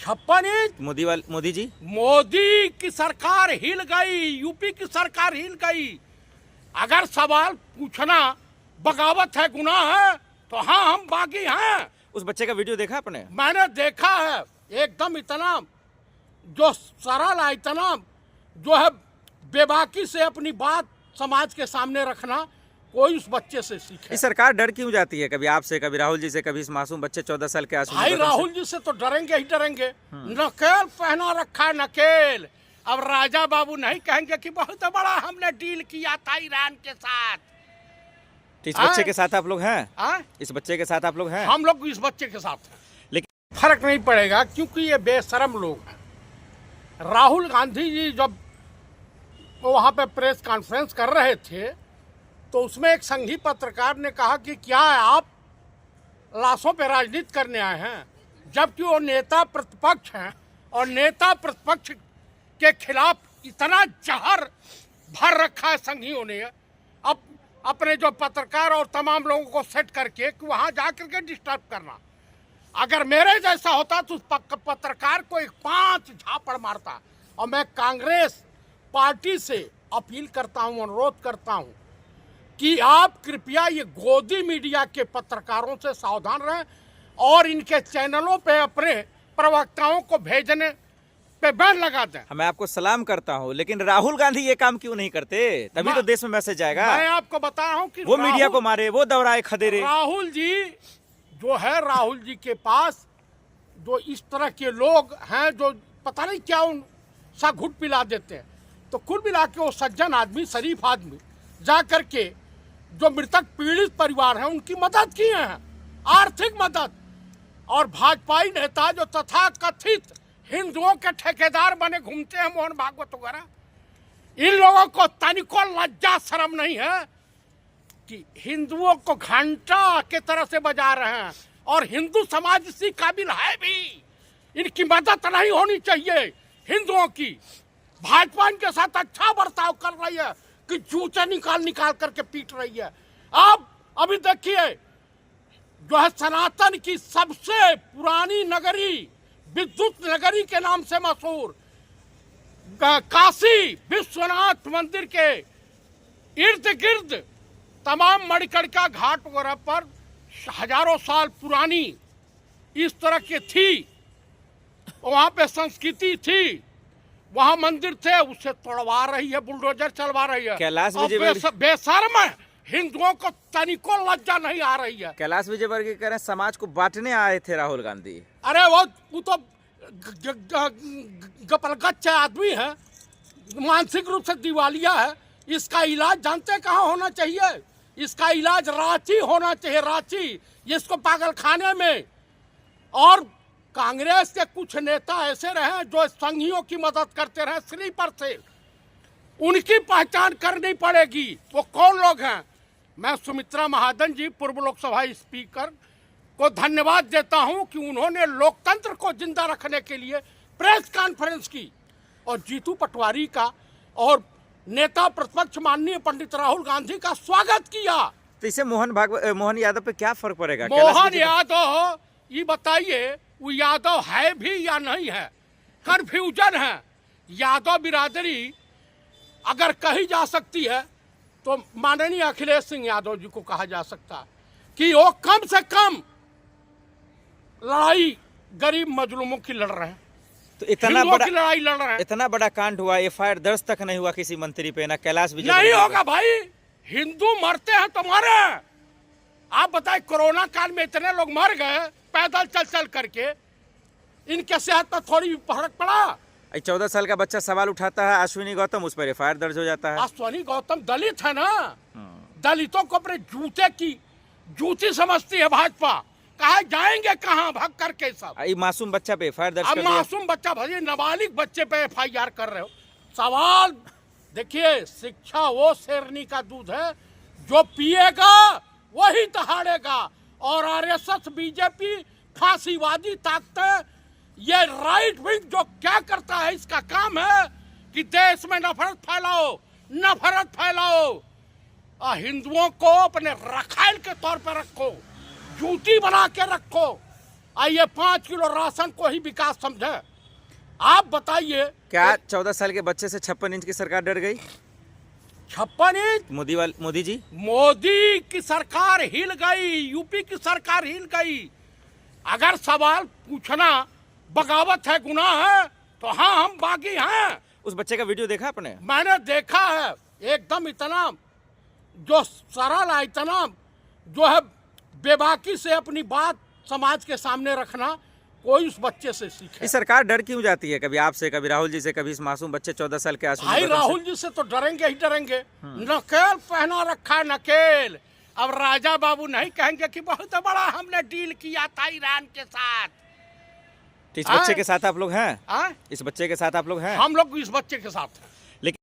56 inch. Modi ji, Modi की सरकार हिल गई, यूपी की सरकार हिल गई। अगर सवाल पूछना बगावत है, गुनाह है, तो हाँ हम बागी हैं। उस बच्चे का वीडियो देखा आपने? मैंने देखा है, एकदम इतना जो सरल है, इतना जो है बेबाकी से अपनी बात समाज के सामने रखना, कोई उस बच्चे से सीखे। इस सरकार डर क्यों जाती है, कभी आपसे, कभी राहुल जी से, कभी इस मासूम बच्चे 14 साल के आंसू? भाई राहुल जी से तो डरेंगे ही डरेंगे। नकेल पहना रखा है, नकेल। अब राजा बाबू नहीं कहेंगे कि बहुत बड़ा हमने डील किया था ईरान के साथ। तो इस बच्चे के साथ आप लोग हैं? इस बच्चे के साथ आप लोग हैं? हम लोग इस बच्चे के साथ हैं, लेकिन फर्क नहीं पड़ेगा क्योंकि ये बेशरम लोग हैं। राहुल गांधी जी जब वहाँ पे प्रेस कॉन्फ्रेंस कर रहे थे तो उसमें एक संघी पत्रकार ने कहा कि क्या आप लाशों पे राजनीति करने आए हैं, जबकि वो नेता प्रतिपक्ष हैं और नेता प्रतिपक्ष के खिलाफ इतना जहर भर रखा है संघियों ने। अब अपने जो पत्रकार और तमाम लोगों को सेट करके कि वहाँ जा करके डिस्टर्ब करना। अगर मेरे जैसा होता तो उस पत्रकार को एक 5 झापड़ मारता। और मैं कांग्रेस पार्टी से अपील करता हूँ, अनुरोध करता हूँ कि आप कृपया ये गोदी मीडिया के पत्रकारों से सावधान रहें और इनके चैनलों पे अपने प्रवक्ताओं को भेजने पे बैन लगा दें। मैं आपको सलाम करता हूँ, लेकिन राहुल गांधी ये काम क्यों नहीं करते? तभी तो देश में मैसेज जाएगा। मैं आपको बता रहा हूँ कि वो मीडिया को मारे, वो दौड़ाए खदेरे। राहुल जी जो है, राहुल जी के पास जो इस तरह के लोग हैं जो पता नहीं क्या उन सा घुट पिला देते हैं, तो कुल मिला के वो सज्जन आदमी, शरीफ आदमी जा करके जो मृतक पीड़ित परिवार हैं उनकी मदद किए हैं, आर्थिक मदद। और भाजपाई नेता जो तथाकथित हिंदुओं के ठेकेदार बने घूमते हैं, मोहन भागवत वगैरह, इन लोगों को तनिको लज्जा शर्म नहीं है कि हिंदुओं को घंटा के तरह से बजा रहे हैं। और हिंदू समाज इसी काबिल है भी, इनकी मदद नहीं होनी चाहिए हिंदुओं की। भाजपा इनके साथ अच्छा बर्ताव कर रही है कि जूते निकाल करके पीट रही है। अब अभी देखिए जो है सनातन की सबसे पुरानी नगरी, विद्युत नगरी के नाम से मशहूर काशी विश्वनाथ मंदिर के इर्द गिर्द तमाम मणिकर्णिका घाट वगैरह पर हजारों साल पुरानी इस तरह की थी, वहाँ पे संस्कृति थी, वहाँ मंदिर थे, उसे तोड़वा रही है, बुलडोजर चलवा रही है। कैलाश विजयवर्गीय बेशर्म है, हिंदुओं को तनिको लज्जा नहीं आ रही है। कैलाश विजयवर्गीय कह रहे हैं समाज को बांटने आए थे राहुल गांधी। अरे वो तो गपलगच्च आदमी है, मानसिक रूप से दिवालिया है। इसका इलाज जानते कहाँ होना चाहिए? इसका इलाज रांची होना चाहिए, रांची, इसको पागल खाने में। और कांग्रेस के कुछ नेता ऐसे रहे जो संघियों की मदद करते रहे स्लीपर से, उनकी पहचान करनी पड़ेगी। वो कौन लोग हैं? मैं सुमित्रा महाजन जी, पूर्व लोकसभा स्पीकर को धन्यवाद देता हूं कि उन्होंने लोकतंत्र को जिंदा रखने के लिए प्रेस कॉन्फ्रेंस की, और जीतू पटवारी का और नेता प्रतिपक्ष माननीय पंडित राहुल गांधी का स्वागत किया। तो इससे मोहन यादव पे क्या फर्क पड़ेगा? मोहन यादव, ये बताइए वो यादव है भी या नहीं है? कन्फ्यूजन है। यादव बिरादरी अगर कही जा सकती है तो माननीय अखिलेश सिंह यादव जी को कहा जा सकता है कि वो कम से कम लड़ाई गरीब मजलूमों की लड़ रहे हैं, तो इतना बड़ा लड़ाई लड़ रहे हैं। इतना बड़ा कांड हुआ, एफआईआर दर्ज तक नहीं हुआ किसी मंत्री पे, ना कैलाश विजय नहीं होगा भाई, हिंदू मरते हैं तो मरे। आप बताए कोरोना काल में इतने लोग मर गए पैदल चल करके, इनके सेहत पर थोड़ी फर्क पड़ा? 14 साल का बच्चा सवाल उठाता है, अश्विनी गौतम, उस पर एफआईआर दर्ज हो जाता है। अश्विनी गौतम दलित है ना, दलितों को अपने जूते की जूती समझती है भाजपा। कहा जाएंगे कहाँ भाग करके सब? मासूम बच्चा पे एफआईआर दर्ज अब कर दिया। मासूम बच्चा भाई, नाबालिग बच्चे पे एफआईआर कर रहे हो। सवाल देखिए, शिक्षा वो शेरनी का दूध है, जो पिएगा वही दहाड़ेगा। और आरएसएस, बीजेपी, फांसीवादी ताकतें, ये राइट विंग जो क्या करता है, इसका काम है कि देश में नफरत फैलाओ। हिंदुओं को अपने रखाइल के तौर पर रखो, जूती बना के रखो। और ये 5 किलो राशन को ही विकास समझे। आप बताइए क्या 14 साल के बच्चे से 56 इंच की सरकार डर गई? 56 इंच मोदी जी, मोदी की सरकार हिल गई, यूपी की सरकार हिल गई। अगर सवाल पूछना बगावत है, गुनाह है, तो हाँ हम बागी हैं। उस बच्चे का वीडियो देखा आपने? मैंने देखा है, एकदम इतना जो सरल है, इतना जो है बेबाकी से अपनी बात समाज के सामने रखना, कोई उस बच्चे से सीखे। ये सरकार डर क्यों जाती है? कभी आपसे, कभी राहुल जी से, कभी इस मासूम बच्चे 14 साल के आंसू। भाई राहुल जी से तो डरेंगे ही डरेंगे। नकेल पहना रखा है, नकेल। अब राजा बाबू नहीं कहेंगे कि बहुत बड़ा हमने डील किया था ईरान के साथ। तो इस बच्चे के साथ आप लोग हैं? आ? इस बच्चे के साथ आप लोग हैं? हम लोग इस बच्चे के साथ हैं।